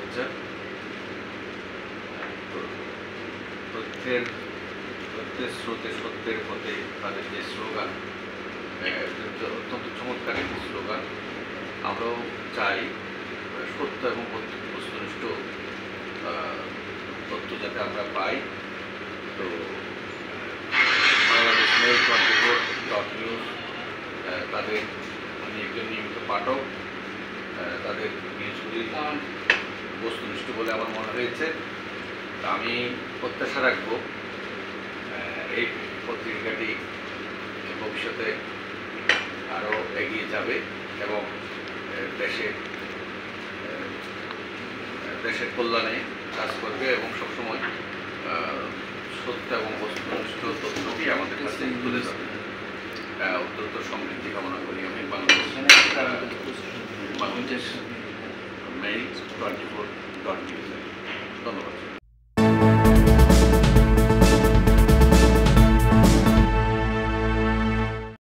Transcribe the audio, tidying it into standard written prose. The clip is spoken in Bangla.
শুভেচ্ছা। তথ্যের স্রোতে সত্যের পথে তাদের যে স্লোগান, অত্যন্ত চমৎকার একটি স্লোগান। আমরাও চাই সত্য এবং বস্তুনিষ্ঠ তথ্য যাতে আমরা পাই। তো বাংলাদেশ Mail24.news তাদের আমি একজন নিয়মিত পাঠক, তাদের নিউজগুলি বস্তুনিষ্ঠ বলে আমার মনে হয়েছে। আমি প্রত্যাশা রাখবো এই পত্রিকাটি ভবিষ্যতে আরও এগিয়ে যাবে এবং দেশের কল্যাণে কাজ করবে এবং সবসময় সত্য এবং বস্তুনিষ্ঠ তথ্যটি আমাদের কাছে তুলে ধরবে। অত্যন্ত সমৃদ্ধি কামনা করি আমি বাংলাদেশ Mail24.news। ধন্যবাদ।